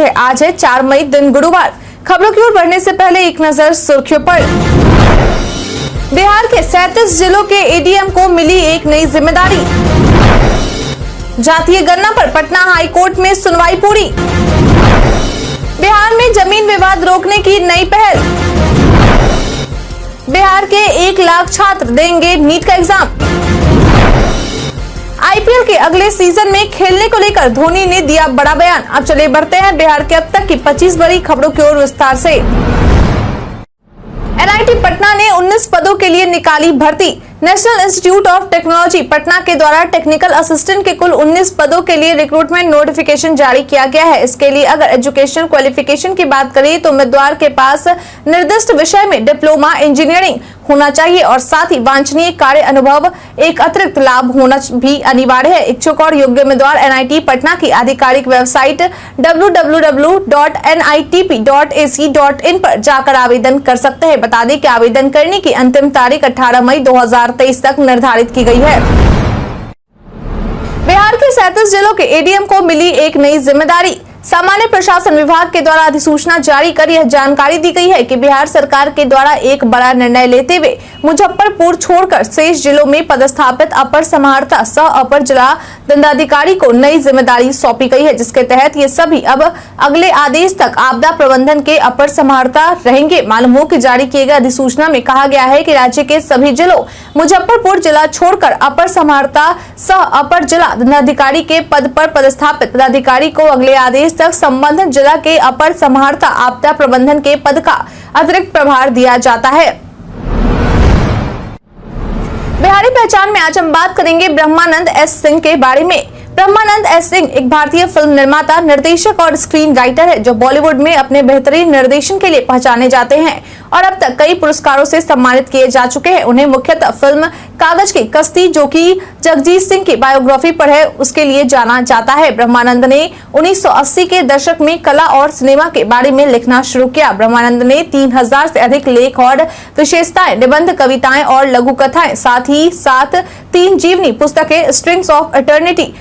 आज है 4 मई दिन गुरुवार। खबरों की ओर बढ़ने से पहले एक नजर सुर्खियों पर। बिहार के 37 जिलों के एडीएम को मिली एक नई जिम्मेदारी। जातीय गणना पर पटना हाई कोर्ट में सुनवाई पूरी। बिहार में जमीन विवाद रोकने की नई पहल। बिहार के 1 लाख छात्र देंगे नीट का एग्जाम। आईपीएल के अगले सीजन में खेलने को लेकर धोनी ने दिया बड़ा बयान। अब चलिए बढ़ते हैं बिहार के अब तक की 25 बड़ी खबरों की ओर विस्तार से। एनआईटी पटना ने 19 पदों के लिए निकाली भर्ती। National institute of technology Patna के द्वारा टेक्निकल असिस्टेंट के कुल 19 पदों के लिए रिक्रूटमेंट नोटिफिकेशन जारी किया गया है। इसके लिए अगर एजुकेशनल क्वालिफिकेशन की बात करें तो उम्मीदवार के पास निर्दिष्ट विषय में डिप्लोमा इंजीनियरिंग होना चाहिए और साथ ही वांछनीय कार्य अनुभव एक अतिरिक्त लाभ होना भी अनिवार्य है। इच्छुक और योग्य उम्मीदवार एनआईटी पटना की आधिकारिक वेबसाइट www.nitp.ac.in पर जाकर आवेदन कर सकते हैं। बता दें कि आवेदन करने की अंतिम तारीख 18 मई 2023 तक निर्धारित की गई है। बिहार के 37 जिलों के एडीएम को मिली एक नई जिम्मेदारी। सामान्य प्रशासन विभाग के द्वारा अधिसूचना जारी कर यह जानकारी दी गई है कि बिहार सरकार के द्वारा एक बड़ा निर्णय लेते हुए मुजफ्फरपुर छोड़कर शेष जिलों में पदस्थापित अपर समाहर्ता सह अपर जिला दंडाधिकारी को नई जिम्मेदारी सौंपी गई है, जिसके तहत ये सभी अब अगले आदेश तक आपदा प्रबंधन के अपर समाहर्ता रहेंगे। मालूम हो कि जारी किए गए अधिसूचना में कहा गया है कि राज्य के सभी जिलों मुजफ्फरपुर जिला छोड़कर अपर समाहर्ता सह अपर जिला दंडाधिकारी के पद पर पदस्थापित पदाधिकारी को अगले आदेश तक संबंधित जिला के अपर समाहर्ता आपदा प्रबंधन के पद का अतिरिक्त प्रभार दिया जाता है। बिहारी पहचान में आज हम बात करेंगे ब्रह्मानंद एस सिंह के बारे में। ब्रह्मानंद एस सिंह एक भारतीय फिल्म निर्माता, निर्देशक और स्क्रीन राइटर है जो बॉलीवुड में अपने बेहतरीन निर्देशन के लिए पहचाने जाते हैं और अब तक कई पुरस्कारों से सम्मानित किए जा चुके हैं। उन्हें मुख्यतः फिल्म कागज की कश्ती, जो कि जगजीत सिंह की बायोग्राफी पर है, उसके लिए जाना जाता है। ब्रह्मानंद ने 1980 के दशक में कला और सिनेमा के बारे में लिखना शुरू किया। ब्रह्मानंद ने 3000 से अधिक लेख और विशेषताएं, निबंध, कविताएं और लघु कथाएं, साथ ही साथ 3 जीवनी पुस्तकें, strings of eternity,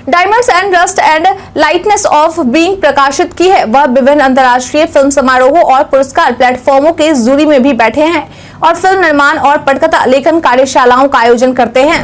diamonds and rust and lightness of being प्रकाशित की है। वह विभिन्न अंतर्राष्ट्रीय फिल्म समारोहों और पुरस्कार प्लेटफॉर्मों के जूरी में भी बैठे हैं और फिल्म निर्माण और पटकथा लेखन कार्यशालाओं का आयोजन करते हैं।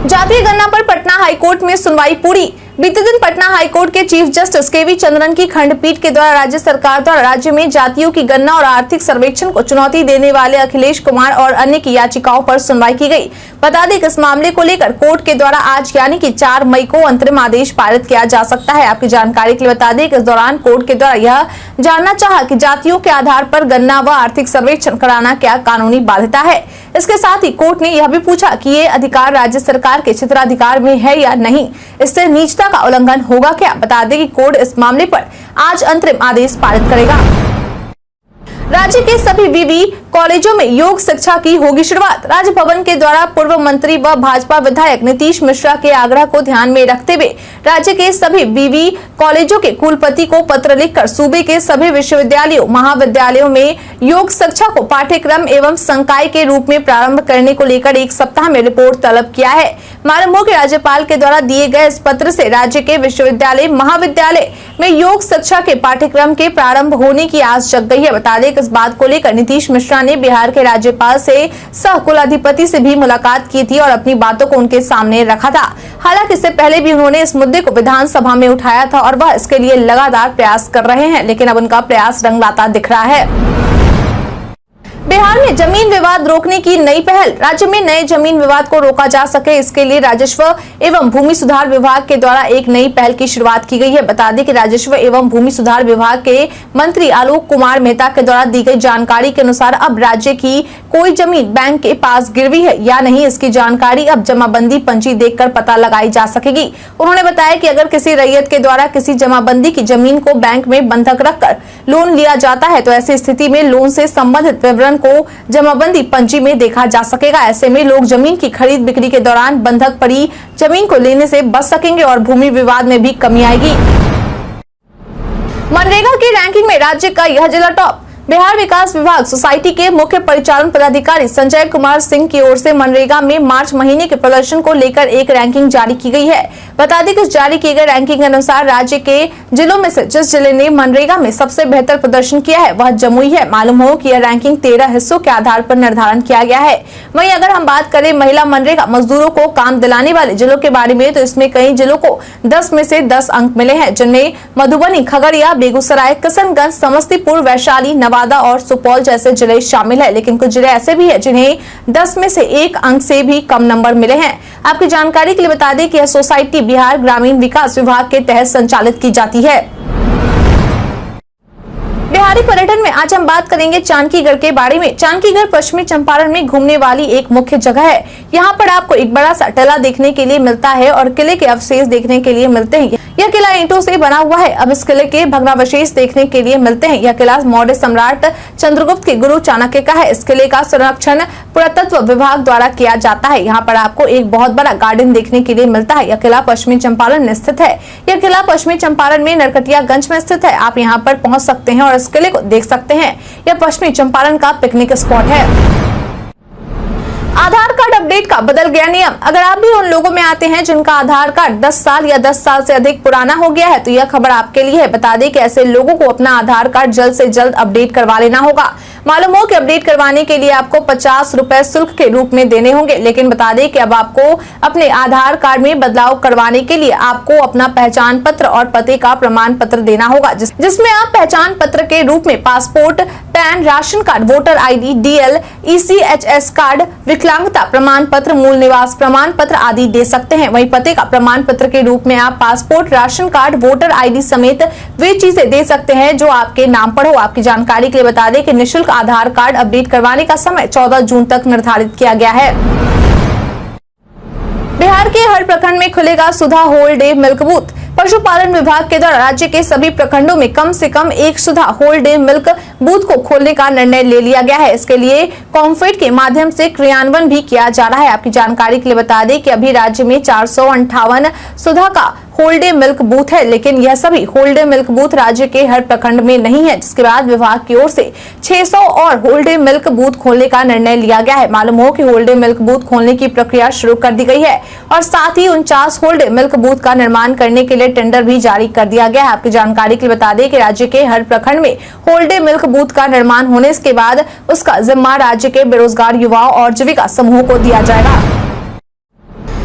जातीय गणना पर पटना हाईकोर्ट में सुनवाई पूरी। बीते दिन पटना हाईकोर्ट के चीफ जस्टिस केवी चंद्रन की खंडपीठ के द्वारा राज्य सरकार द्वारा राज्य में जातियों की गणना और आर्थिक सर्वेक्षण को चुनौती देने वाले अखिलेश कुमार और अन्य की याचिकाओं पर सुनवाई की गई। बता दें कि इस मामले को लेकर कोर्ट के द्वारा आज यानी कि 4 मई को अंतरिम आदेश पारित किया जा सकता है। आपकी जानकारी के लिए बता दें कि इस दौरान कोर्ट के द्वारा यह जानना चाहा कि जातियों के आधार पर गणना व आर्थिक सर्वेक्षण कराना क्या कानूनी बाध्यता है। इसके साथ ही कोर्ट ने यह भी पूछा कि ये अधिकार राज्य सरकार के क्षेत्राधिकार में है या नहीं, इससे निजता का उल्लंघन होगा क्या। बता दें कि कोर्ट इस मामले पर आज अंतरिम आदेश पारित करेगा। राज्य के सभी विवि कॉलेजों में योग शिक्षा की होगी शुरुआत। राजभवन के द्वारा पूर्व मंत्री व भाजपा विधायक नीतीश मिश्रा के आग्रह को ध्यान में रखते हुए राज्य के सभी विवि कॉलेजों के कुलपति को पत्र लिखकर सूबे के सभी विश्वविद्यालयों, महाविद्यालयों में योग शिक्षा को पाठ्यक्रम एवं संकाय के रूप में प्रारंभ करने को लेकर 1 सप्ताह में रिपोर्ट तलब किया है। मालूम हो कि राज्यपाल के द्वारा दिए गए इस पत्र से राज्य के विश्वविद्यालय, महाविद्यालय में योग शिक्षा के पाठ्यक्रम के प्रारंभ होने की आस जग गई है। बता दें इस बात को लेकर नीतीश मिश्रा ने बिहार के राज्यपाल से सह कुलाधिपति से भी मुलाकात की थी और अपनी बातों को उनके सामने रखा था। हालांकि इससे पहले भी उन्होंने इस मुद्दे को विधानसभा में उठाया था और वह इसके लिए लगातार प्रयास कर रहे हैं, लेकिन अब उनका प्रयास रंग लाता दिख रहा है। बिहार में जमीन विवाद रोकने की नई पहल। राज्य में नए जमीन विवाद को रोका जा सके, इसके लिए राजस्व एवं भूमि सुधार विभाग के द्वारा एक नई पहल की शुरुआत की गई है। बता दें कि राजस्व एवं भूमि सुधार विभाग के मंत्री आलोक कुमार मेहता के द्वारा दी गई जानकारी के अनुसार अब राज्य की कोई जमीन बैंक के पास गिरवी है या नहीं, इसकी जानकारी अब जमाबंदी पंजी देखकर पता लगाई जा सकेगी। उन्होंने बताया कि अगर किसी रैयत के द्वारा किसी जमाबंदी की जमीन को बैंक में बंधक रखकर लोन लिया जाता है तो ऐसी स्थिति में लोन से संबंधित विवरण को जमाबंदी पंजी में देखा जा सकेगा। ऐसे में लोग जमीन की खरीद बिक्री के दौरान बंधक पड़ी जमीन को लेने से बच सकेंगे और भूमि विवाद में भी कमी आएगी। मनरेगा की रैंकिंग में राज्य का यह जिला टॉप। बिहार विकास विभाग सोसाइटी के मुख्य परिचालन पदाधिकारी संजय कुमार सिंह की ओर से मनरेगा में मार्च महीने के प्रदर्शन को लेकर एक रैंकिंग जारी की गई है। बता दें कि जारी की गई रैंकिंग के अनुसार राज्य के जिलों में से जिस जिले ने मनरेगा में सबसे बेहतर प्रदर्शन किया है वह जमुई है। मालूम हो कि यह रैंकिंग 13 हिस्सों के आधार पर निर्धारण किया गया है। वहीं अगर हम बात करें महिला मनरेगा मजदूरों को काम दिलाने वाले जिलों के बारे में, तो इसमें कई जिलों को 10 में से 10 अंक मिले हैं, जिनमें मधुबनी, खगड़िया, बेगूसराय, किशनगंज, समस्तीपुर, वैशाली, नवादा और सुपौल जैसे जिले शामिल है। लेकिन कुछ जिले ऐसे भी है जिन्हें 10 में से 1 अंक से भी कम नंबर मिले हैं। आपकी जानकारी के लिए बता दें कि यह सोसाइटी बिहार ग्रामीण विकास विभाग के तहत संचालित की जाती है। बिहारी पर्यटन में आज हम बात करेंगे जानकीगढ़ के बारे में। जानकीगढ़ पश्चिमी चंपारण में घूमने वाली एक मुख्य जगह है। यहाँ पर आपको एक बड़ा सा टिला देखने के लिए मिलता है और किले के अवशेष देखने के लिए मिलते हैं। यह किला ईंटों से बना हुआ है। अब इस किले के भग्नावशेष देखने के लिए मिलते हैं। यह किला मौर्य सम्राट चंद्रगुप्त के गुरु चाणक्य का है। इस किले का संरक्षण पुरातत्व विभाग द्वारा किया जाता है। यहाँ पर आपको एक बहुत बड़ा गार्डन देखने के लिए मिलता है। यह किला पश्चिमी चंपारण में स्थित है। यह किला पश्चिमी चंपारण में नरकटियागंज में स्थित है। आप यहाँ पर पहुँच सकते हैं और इस किले को देख सकते हैं। यह पश्चिमी चंपारण का पिकनिक स्पॉट है। आधार कार्ड अपडेट का बदल गया नियम। अगर आप भी उन लोगों में आते हैं जिनका आधार कार्ड 10 साल या 10 साल से अधिक पुराना हो गया है, तो यह खबर आपके लिए है। बता दें कि ऐसे लोगों को अपना आधार कार्ड जल्द से जल्द अपडेट करवा लेना होगा। मालूम हो कि अपडेट करवाने के लिए आपको 50 रुपए शुल्क के रूप में देने होंगे। लेकिन बता दें कि अब आपको अपने आधार कार्ड में बदलाव करवाने के लिए आपको अपना पहचान पत्र और पते का प्रमाण पत्र देना होगा, जिसमें आप पहचान पत्र के रूप में passport, pan, ration card, voter ID, DL, ECHS card, विकलांगता प्रमाण पत्र, मूल निवास प्रमाण पत्र आदि दे सकते हैं। वहीं पते का प्रमाण पत्र के रूप में आप passport, ration card, voter ID समेत वे चीजें दे सकते हैं जो आपके नाम पर हो। आपकी जानकारी के लिए बता दें कि निःशुल्क आधार कार्ड अपडेट करवाने का समय 14 जून तक निर्धारित किया गया है। बिहार के हर प्रखंड में खुलेगा सुधा होल डे मिल्क बूथ। पशुपालन विभाग के द्वारा राज्य के सभी प्रखंडों में कम से कम एक सुधा होल डे मिल्क बूथ को खोलने का निर्णय ले लिया गया है। इसके लिए कॉम्फेड के माध्यम से क्रियान्वयन भी किया जा रहा है। आपकी जानकारी के लिए बता दें कि अभी राज्य में 458 सुधा का होल डे मिल्क बूथ है, लेकिन यह सभी होल डे मिल्क बूथ राज्य के हर प्रखंड में नहीं है, जिसके बाद विभाग की ओर से 600 और होल डे मिल्क बूथ खोलने का निर्णय लिया गया है। मालूम हो कि होल डे मिल्क बूथ खोलने की प्रक्रिया शुरू कर दी गई है और साथ ही 49 होल डे मिल्क बूथ का निर्माण करने के लिए टेंडर भी जारी कर दिया गया है। आपकी जानकारी के लिए बता दें कि राज्य के हर प्रखंड में होल डे मिल्क बूथ का निर्माण होने के बाद उसका जिम्मा राज्य के बेरोजगार युवाओं और जीविका समूहों को दिया जाएगा।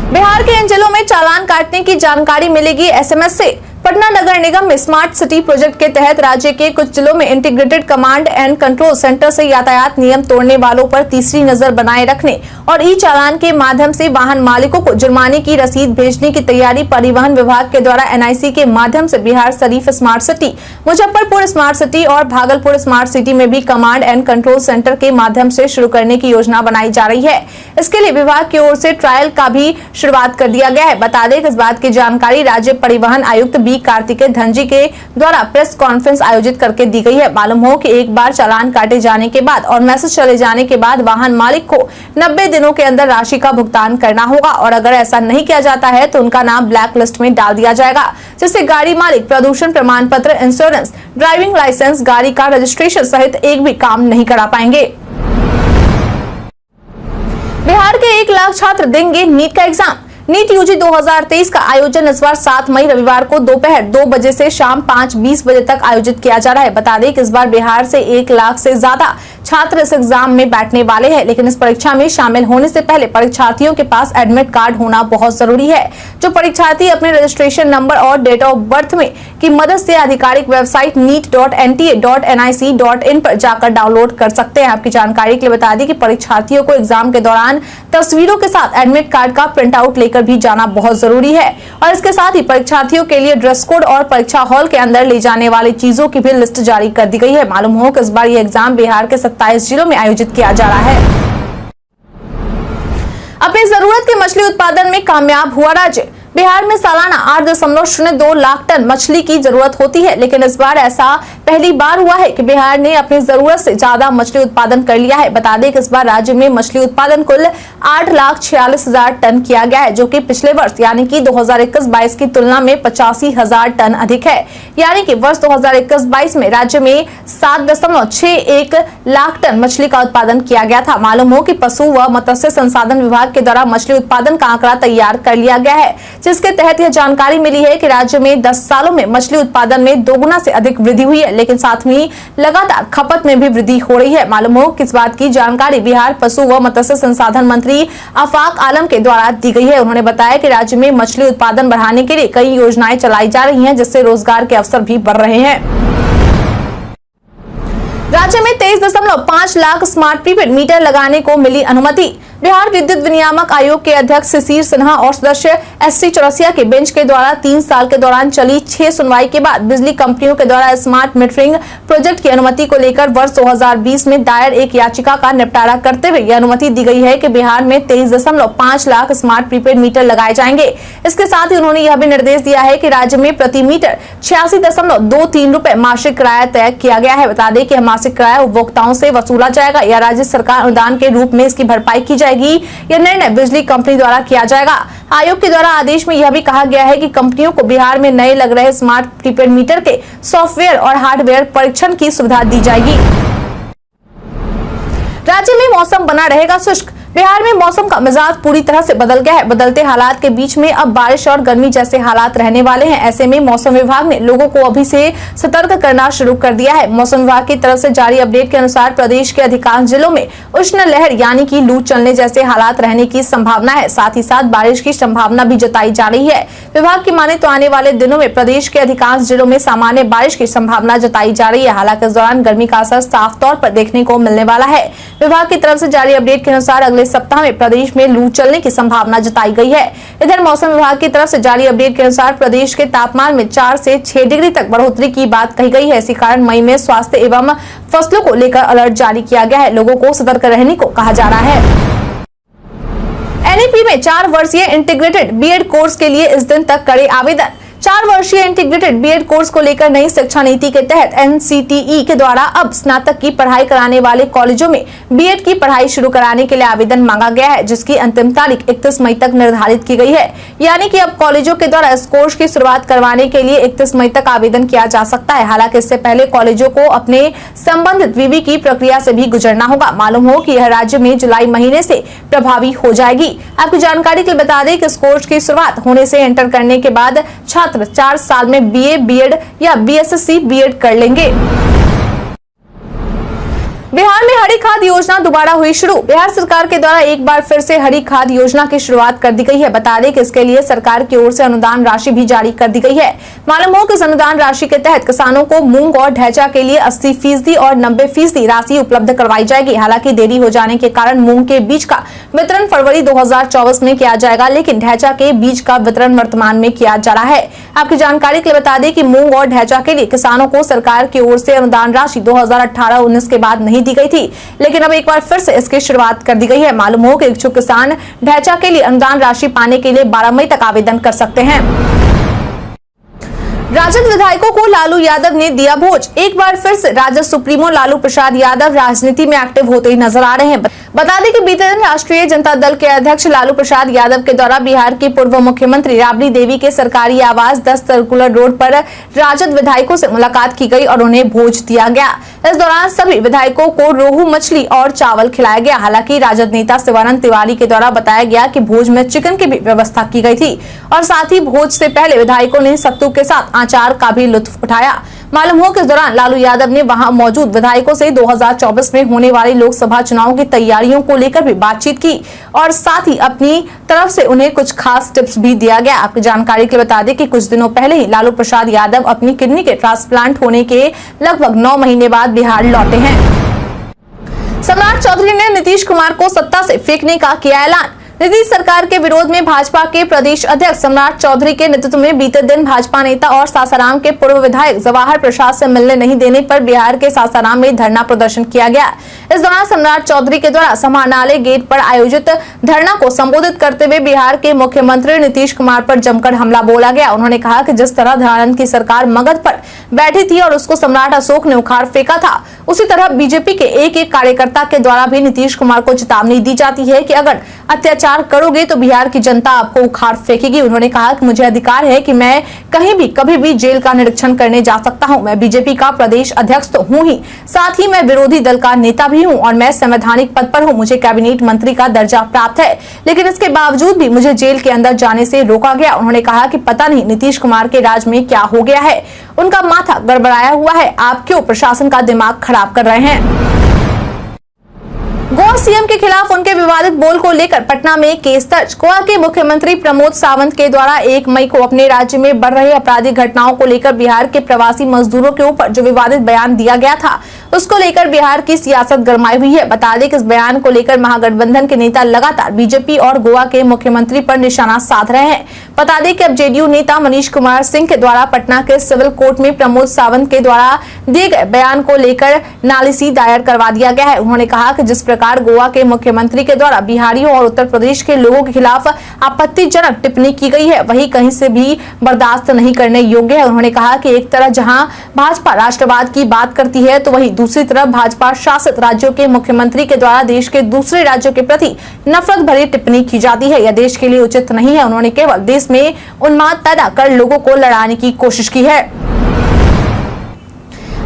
बिहार के इन जिलों में चालान काटने की जानकारी मिलेगी SMS से। पटना नगर निगम में स्मार्ट सिटी प्रोजेक्ट के तहत राज्य के कुछ जिलों में integrated command and control centre से यातायात नियम तोड़ने वालों पर तीसरी नजर बनाए रखने और ई चालान के माध्यम से वाहन मालिकों को जुर्माने की रसीद भेजने की तैयारी परिवहन विभाग के द्वारा NIC के माध्यम से Bihar Sharif smart city, Muzaffarpur smart city और भागलपुर स्मार्ट सिटी में भी कमांड एंड कंट्रोल सेंटर के माध्यम से शुरू करने की योजना बनाई जा रही है। इसके लिए विभाग की ओर से ट्रायल का भी शुरुआत कर दिया गया है। बता दें कि इस बात की जानकारी राज्य परिवहन आयुक्त बी कार्तिकेय धनजी के द्वारा प्रेस कॉन्फ्रेंस आयोजित करके दी गई है। मालूम हो कि एक बार चालान काटे जाने के बाद और मैसेज चले जाने के बाद वाहन मालिक को 90 दिनों के अंदर राशि का भुगतान करना होगा और अगर ऐसा नहीं किया जाता है तो उनका नाम ब्लैक लिस्ट में डाल दिया जाएगा, जिससे गाड़ी मालिक प्रदूषण प्रमाण पत्र, इंश्योरेंस, ड्राइविंग लाइसेंस, गाड़ी का रजिस्ट्रेशन सहित एक भी काम नहीं करा पाएंगे। बिहार के 1 लाख छात्र देंगे नीट का एग्जाम। नीट यूजी 2023 का आयोजन इस बार 7 मई रविवार को दोपहर 2 बजे से शाम 5:20 बजे तक आयोजित किया जा रहा है। बता दें कि इस बार बिहार से 1 लाख से ज्यादा छात्र इस एग्जाम में बैठने वाले हैं, लेकिन इस परीक्षा में शामिल होने से पहले परीक्षार्थियों के पास एडमिट कार्ड होना बहुत जरूरी है, जो परीक्षार्थी अपने रजिस्ट्रेशन नंबर और डेट ऑफ बर्थ में की मदद से आधिकारिक वेबसाइट neet.nta.nic.in पर जाकर डाउनलोड कर सकते हैं। आपकी जानकारी के लिए बता दें कि परीक्षार्थियों को एग्जाम के दौरान तस्वीरों के साथ एडमिट कार्ड का प्रिंट आउट लेकर भी जाना बहुत जरूरी है और इसके साथ ही परीक्षार्थियों के लिए ड्रेस कोड और परीक्षा हॉल के अंदर ले जाने वाली चीजों की भी लिस्ट जारी कर दी गई है। मालूम हो कि इस बार ये एग्जाम बिहार के 27 जिलों में आयोजित किया जा रहा है। अपनी जरूरत के मछली उत्पादन में कामयाब हुआ राज्य। बिहार में सालाना 8.02 लाख टन मछली की जरूरत होती है, लेकिन इस बार ऐसा पहली बार हुआ है कि बिहार ने अपनी जरूरत से ज्यादा मछली उत्पादन कर लिया है। बता दें कि इस बार राज्य में मछली उत्पादन कुल 8,46,000 टन किया गया है, जो कि पिछले वर्ष यानी कि 2021-22 की तुलना में 85,000 टन अधिक है। यानी कि वर्ष 2021-22 में राज्य में 7.61 लाख टन मछली का उत्पादन किया गया था। मालूम हो कि पशु व मत्स्य संसाधन विभाग के द्वारा मछली उत्पादन का आंकड़ा तैयार कर लिया गया है, जिसके तहत यह जानकारी मिली है कि राज्य में 10 सालों में मछली उत्पादन में दोगुना से अधिक वृद्धि हुई है, लेकिन साथ में लगातार खपत में भी वृद्धि हो रही है। मालूम हो किस बात की जानकारी बिहार पशु व मत्स्य संसाधन मंत्री आफाक आलम के द्वारा दी गई है। उन्होंने बताया कि राज्य में मछली उत्पादन बढ़ाने के लिए कई योजनाएं चलाई जा रही हैं, जिससे रोजगार के अवसर भी बढ़ रहे हैं। राज्य में 23.5 लाख स्मार्ट प्रीपेड मीटर लगाने को मिली अनुमति। बिहार विद्युत विनियामक आयोग के अध्यक्ष शिशिर सिन्हा और सदस्य SC चौरसिया के बेंच के द्वारा 3 साल के दौरान चली 6 सुनवाई के बाद बिजली कंपनियों के द्वारा स्मार्ट मीटरिंग प्रोजेक्ट की अनुमति को लेकर वर्ष 2020 में दायर एक याचिका का निपटारा करते हुए यह अनुमति दी गई है कि बिहार में 23.5 लाख स्मार्ट प्रीपेड मीटर लगाए जाएंगे। इसके साथ ही उन्होंने यह भी निर्देश दिया है कि राज्य में प्रति मीटर 86.23 रुपए मासिक किराया तय किया गया है। बता दें कि मासिक किराया उपभोक्ताओं से वसूला जाएगा या राज्य सरकार अनुदान के रूप में इसकी भरपाई की जाएगी। यह निर्णय बिजली कंपनी द्वारा किया जाएगा। आयोग के द्वारा आदेश में यह भी कहा गया है कि कंपनियों को बिहार में नए लग रहे स्मार्ट प्रीपेड मीटर के सॉफ्टवेयर और हार्डवेयर परीक्षण की सुविधा दी जाएगी। राज्य में मौसम बना रहेगा शुष्क। बिहार में मौसम का मिजाज पूरी तरह से बदल गया है। बदलते हालात के बीच में अब बारिश और गर्मी जैसे हालात रहने वाले हैं। ऐसे में मौसम विभाग ने लोगों को अभी से सतर्क करना शुरू कर दिया है। मौसम विभाग की तरफ से जारी अपडेट के अनुसार प्रदेश के अधिकांश जिलों में उष्ण लहर यानी कि लू चलने जैसे हालात रहने की संभावना है। साथ ही साथ बारिश की संभावना भी जताई जा रही है। विभाग की माने तो आने वाले दिनों में प्रदेश के अधिकांश जिलों में सामान्य बारिश की संभावना जताई जा रही है। हालांकि इस दौरान गर्मी का असर साफ तौर पर देखने को मिलने वाला है। विभाग की तरफ से जारी अपडेट के अनुसार अगले सप्ताह में प्रदेश में लू चलने की संभावना जताई गई है। इधर मौसम विभाग की तरफ से जारी अपडेट के अनुसार प्रदेश के तापमान में 4 से 6 डिग्री तक बढ़ोतरी की बात कही गई है। इसी कारण मई में स्वास्थ्य एवं फसलों को लेकर अलर्ट जारी किया गया है। लोगों को सतर्क रहने को कहा जा रहा है। NEP में 4 वर्षीय इंटीग्रेटेड बीएड कोर्स के लिए इस दिन तक करे आवेदन। 4 वर्षीय इंटीग्रेटेड बीएड कोर्स को लेकर नई शिक्षा नीति के तहत NCTE के द्वारा अब स्नातक की पढ़ाई कराने वाले कॉलेजों में बीएड की पढ़ाई शुरू कराने के लिए आवेदन मांगा गया है, जिसकी अंतिम तारीख 31 मई तक निर्धारित की गई है। यानी कि अब कॉलेजों के द्वारा इस कोर्स की शुरुआत करवाने के लिए 31 मई तक आवेदन किया जा सकता है। हालांकि इससे पहले कॉलेजों को अपने संबंधित विवि की प्रक्रिया से भी गुजरना होगा। मालूम हो कि यह राज्य में जुलाई महीने से प्रभावी हो जाएगी। आपकी जानकारी के लिए बता दें कि इस कोर्स की शुरुआत होने से इंटर करने के बाद छात्र 4 साल में BA, BEd या BSc BEd कर लेंगे। बिहार में हरी खाद योजना दोबारा हुई शुरू। बिहार सरकार के द्वारा एक बार फिर से हरी खाद योजना की शुरुआत कर दी गई है। बता दें कि इसके लिए सरकार की ओर से अनुदान राशि भी जारी कर दी गई है। मालूम हो कि इस अनुदान राशि के तहत किसानों को मूंग और ढैंचा के लिए 80% और 90% राशि उपलब्ध करवाई जाएगी। हालांकि देरी हो जाने के कारण मूंग के बीज का वितरण फरवरी 2024 में किया जाएगा, लेकिन ढैंचा के बीज का वितरण वर्तमान में किया जा रहा है। आपकी जानकारी के लिए बता दें कि मूंग और ढैंचा के लिए किसानों को सरकार की ओर से अनुदान राशि 2018-19 के बाद नहीं दी गई थी, लेकिन अब एक बार फिर से इसकी शुरुआत कर दी गई है। मालूम हो कि इच्छुक किसान ढैंचा के लिए अनुदान राशि पाने के लिए 12 मई तक आवेदन कर सकते हैं। राजद विधायकों को लालू यादव ने दिया भोज। एक बार फिर से राजद सुप्रीमो लालू प्रसाद यादव राजनीति में एक्टिव होते ही नजर आ रहे हैं। बता दें कि बीते दिन राष्ट्रीय जनता दल के अध्यक्ष लालू प्रसाद यादव के द्वारा बिहार की पूर्व मुख्यमंत्री राबड़ी देवी के सरकारी आवास 10 सर्कुलर रोड पर राजद विधायकों से मुलाकात की गई और उन्हें भोज दिया गया। इस दौरान सभी विधायकों को रोहू मछली और चावल खिलाया गया। हालांकि राजद नेता शिवानंद तिवारी के द्वारा बताया गया कि भोज में चिकन की भी व्यवस्था की गई थी और साथ ही भोज से पहले विधायकों ने सत्तू के साथ अचार का भी लुत्फ उठाया। मालूम हो कि इस दौरान लालू यादव ने वहां मौजूद विधायकों से 2024 में होने वाले लोकसभा चुनाव की तैयारियों को लेकर भी बातचीत की और साथ ही अपनी तरफ से उन्हें कुछ खास टिप्स भी दिया गया। आपकी जानकारी के लिए बता दें कि कुछ दिनों पहले ही लालू प्रसाद यादव अपनी किडनी के ट्रांसप्लांट होने के लगभग 9 महीने बाद बिहार लौटे हैं। सम्राट चौधरी ने नीतीश कुमार को सत्ता से फेंकने का किया ऐलान। नीतीश सरकार के विरोध में भाजपा के प्रदेश अध्यक्ष सम्राट चौधरी के नेतृत्व में बीते दिन भाजपा नेता और सासाराम के पूर्व विधायक जवाहर प्रसाद से मिलने नहीं देने पर बिहार के सासाराम में धरना प्रदर्शन किया गया। इस दौरान सम्राट चौधरी के द्वारा समाहरणालय गेट पर आयोजित धरना को संबोधित करते हुए बिहार के मुख्यमंत्री नीतीश कुमार पर जमकर हमला बोला गया। उन्होंने कहा कि जिस तरह धनानंद की सरकार मगध पर बैठी थी और उसको सम्राट अशोक ने उखाड़ फेंका था, उसी तरह बीजेपी के एक एक कार्यकर्ता के द्वारा भी नीतीश कुमार को चेतावनी दी जाती है कि अगर अत्याचार करोगे तो बिहार की जनता आपको उखाड़ फेंकेगी। उन्होंने कहा कि मुझे अधिकार है कि मैं कहीं भी कभी भी जेल का निरीक्षण करने जा सकता हूं। मैं बीजेपी का प्रदेश अध्यक्ष तो हूं ही, साथ ही मैं विरोधी दल का नेता भी हूं और मैं संवैधानिक पद पर हूं। मुझे कैबिनेट मंत्री का दर्जा प्राप्त है, लेकिन इसके बावजूद भी मुझे जेल के अंदर जाने से रोका गया। उन्होंने कहा कि पता नहीं नीतीश कुमार के राज में क्या हो गया है, उनका माथा गड़बड़ाया हुआ है। आप क्यों प्रशासन का दिमाग खराब कर रहे हैं? गोवा सीएम के खिलाफ उनके विवादित बोल को लेकर पटना में केस दर्ज। गोवा के मुख्यमंत्री प्रमोद सावंत के द्वारा 1 मई को अपने राज्य में बढ़ रही आपराधिक घटनाओं को लेकर बिहार के प्रवासी मजदूरों के ऊपर जो विवादित बयान दिया गया था, उसको लेकर बिहार की सियासत गरमाई हुई है। बता दें कि इस बयान को लेकर महागठबंधन के नेता लगातार बीजेपी और गोवा के मुख्यमंत्री पर निशाना साध रहे हैं। बता दें कि अब जेडीयू नेता मनीष कुमार सिंह के द्वारा पटना के सिविल कोर्ट में प्रमोद सावंत के द्वारा दिए गए बयान को लेकर नालिसी दायर करवा दिया गया है। उन्होंने कहा कि जिस प्रकार गोवा के मुख्यमंत्री के द्वारा बिहारियों और उत्तर प्रदेश के लोगों के खिलाफ आपत्तिजनक टिप्पणी की गई है, वही कहीं से भी बर्दाश्त नहीं करने योग्य है। उन्होंने कहा कि एक तरह जहां भाजपा राष्ट्रवाद की बात करती है, तो वही दूसरी तरफ भाजपा शासित राज्यों के मुख्यमंत्री के द्वारा देश के दूसरे राज्यों के प्रति नफरत भरी टिप्पणी की जाती है। यह देश के लिए उचित नहीं है। उन्होंने केवल देश में उन्माद पैदा कर लोगों को लड़ाने की कोशिश की है।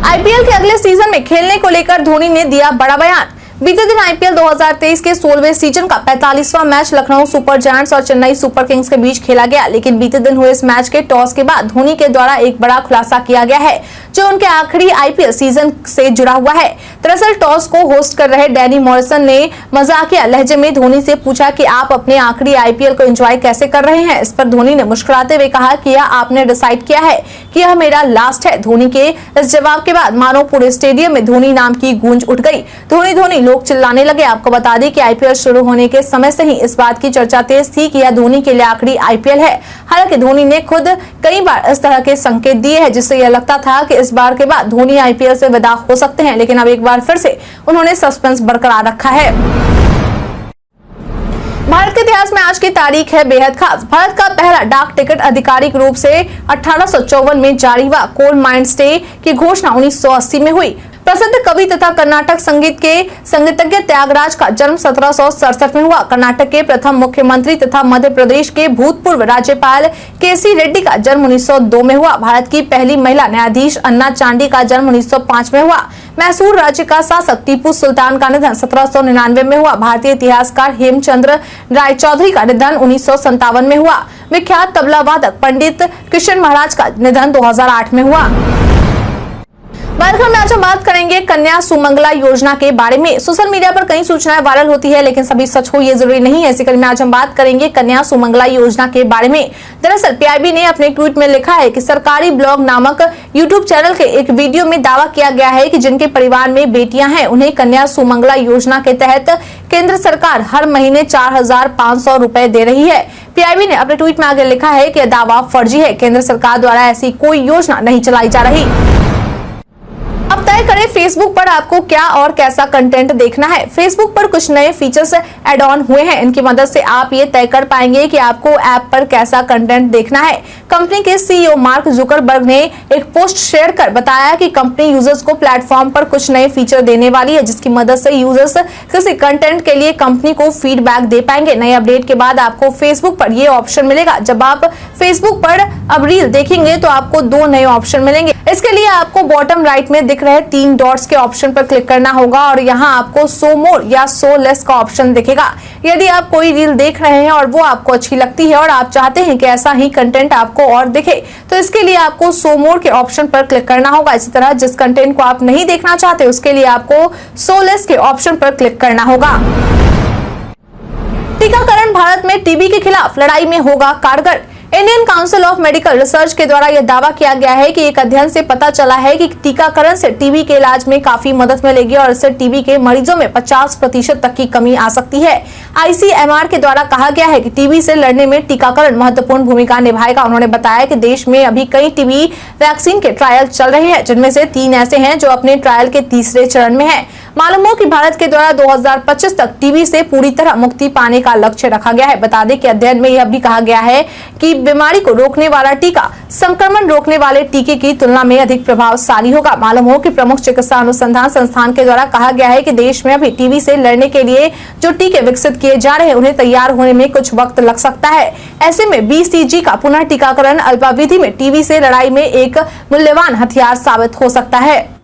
आईपीएल के अगले सीजन में खेलने को लेकर धोनी ने दिया बड़ा बयान। बीते दिन आईपीएल 2023 के 16वें सीजन का 45वां मैच लखनऊ सुपर जायंट्स और चेन्नई सुपर किंग्स के बीच खेला गया, लेकिन बीते दिन हुए इस मैच के टॉस के बाद धोनी के द्वारा एक बड़ा खुलासा किया गया है जो उनके आखिरी आईपीएल सीजन से जुड़ा हुआ है। दरअसल टॉस को होस्ट कर रहे डैनी मॉरिसन ने मजाकिया लहजे में धोनी से पूछा कि आप अपने आखिरी आईपीएल को एंजॉय कैसे कर रहे हैं। इस पर धोनी ने मुस्कुराते हुए कहा कि यह आपने डिसाइड किया है कि यह मेरा लास्ट है। धोनी के इस जवाब के बाद मानो पूरे स्टेडियम में धोनी नाम की गूंज उठ गई। धोनी धोनी लोग चिल्लाने लगे। आपको बता दें कि आईपीएल शुरू होने के समय से ही इस बात की चर्चा तेज थी कि यह धोनी के लिए आखिरी आईपीएल है। हालांकि धोनी ने खुद कई बार इस तरह के संकेत दिए हैं जिससे यह लगता था कि इस बार के बाद धोनी आईपीएल से विदा हो सकते हैं, लेकिन अब एक बार फिर से उन्होंने सस्पेंस बरकरार रखा है। भारत के इतिहास में आज की तारीख है बेहद खास। भारत का पहला डाक टिकट आधिकारिक रूप से 1854 में जारी हुआ। कोल माइंस डे की घोषणा 1980 में हुई। प्रसिद्ध कवि तथा कर्नाटक संगीत के संगीतज्ञ त्यागराज का जन्म 1767 में हुआ। कर्नाटक के प्रथम मुख्यमंत्री तथा मध्य प्रदेश के भूतपूर्व राज्यपाल केसी रेड्डी का जन्म 1902 में हुआ। भारत की पहली महिला न्यायाधीश अन्ना चांडी का जन्म 1905 में हुआ। मैसूर राज्य का शासक टीपू सुल्तान का निधन 1799 में हुआ। भारतीय इतिहासकार हेमचंद्र राय चौधरी का निधन 1957 में हुआ। विख्यात तबला वादक पंडित कृष्ण महाराज का निधन 2008 में हुआ। में आज हम बात करेंगे कन्या सुमंगला योजना के बारे में। सोशल मीडिया पर कई सूचनाएं वायरल होती है, लेकिन सभी सच हो ये जरूरी नहीं है। इसी कड़ी में आज हम बात करेंगे कन्या सुमंगला योजना के बारे में। दरअसल पीआईबी ने अपने ट्वीट में लिखा है कि सरकारी ब्लॉग नामक यूट्यूब चैनल के एक वीडियो में दावा किया गया है कि जिनके परिवार में बेटियां हैं उन्हें कन्या सुमंगला योजना के तहत केंद्र सरकार हर महीने 4,500 रुपए दे रही है। पीआईबी ने अपने ट्वीट में आगे लिखा है कि यह दावा फर्जी है। केंद्र सरकार द्वारा ऐसी कोई योजना नहीं चलाई जा रही। अब तय करें फेसबुक पर आपको क्या और कैसा कंटेंट देखना है। फेसबुक पर कुछ नए फीचर्स ऐड ऑन हुए हैं। इनकी मदद से आप ये तय कर पाएंगे कि आपको ऐप पर कैसा कंटेंट देखना है। कंपनी के सीईओ मार्क जुकरबर्ग ने एक पोस्ट शेयर कर बताया कि कंपनी यूजर्स को प्लेटफॉर्म पर कुछ नए फीचर देने वाली है, जिसकी मदद से यूजर्स किसी कंटेंट के लिए कंपनी को फीडबैक दे पाएंगे। नए अपडेट के बाद आपको फेसबुक पर ये ऑप्शन मिलेगा। जब आप फेसबुक पर अब रील देखेंगे तो आपको 2 नए ऑप्शन मिलेंगे। इसके लिए आपको बॉटम राइट में दिख रहे 3 डॉट्स के ऑप्शन पर क्लिक करना होगा और यहाँ आपको शो मोर या शो लेस का ऑप्शन दिखेगा। यदि आप कोई रील देख रहे हैं और वो आपको अच्छी लगती है और आप चाहते हैं कि ऐसा ही कंटेंट आपको और दिखे, तो इसके लिए आपको शो मोर के ऑप्शन पर क्लिक करना होगा। इसी तरह जिस कंटेंट को आप नहीं देखना चाहते उसके लिए आपको शो लेस के ऑप्शन पर क्लिक करना होगा। टीकाकरण भारत में टीबी के खिलाफ लड़ाई में होगा कारगर। Indian council of medical research के द्वारा यह दावा किया गया है कि एक अध्ययन से पता चला है कि टीकाकरण से टीबी के इलाज में काफी मदद मिलेगी और इससे टीबी के मरीजों में 50% तक की कमी आ सकती है। आईसीएमआर के द्वारा कहा गया है कि टीबी से लड़ने में टीकाकरण महत्वपूर्ण भूमिका निभाएगा। उन्होंने बताया कि देश में अभी कई टीबी वैक्सीन के ट्रायल चल रहे हैं, जिनमें से 3 ऐसे हैं जो अपने ट्रायल के तीसरे चरण में है। मालूम हो कि भारत के द्वारा 2025 तक टीबी से पूरी तरह मुक्ति पाने का लक्ष्य रखा गया है। बता दें कि अध्ययन में यह भी कहा गया है कि बीमारी को रोकने वाला टीका संक्रमण रोकने वाले टीके की तुलना में अधिक प्रभावशाली होगा। मालूम हो कि प्रमुख चिकित्सा अनुसंधान संस्थान के द्वारा कहा गया है कि देश में अभी टीबी से लड़ने के लिए जो टीके विकसित किए जा रहे हैं उन्हें तैयार होने में कुछ वक्त लग सकता है। ऐसे में बीसीजी का पुनः टीकाकरण अल्पावधि में टीबी से लड़ाई में एक मूल्यवान हथियार साबित हो सकता है।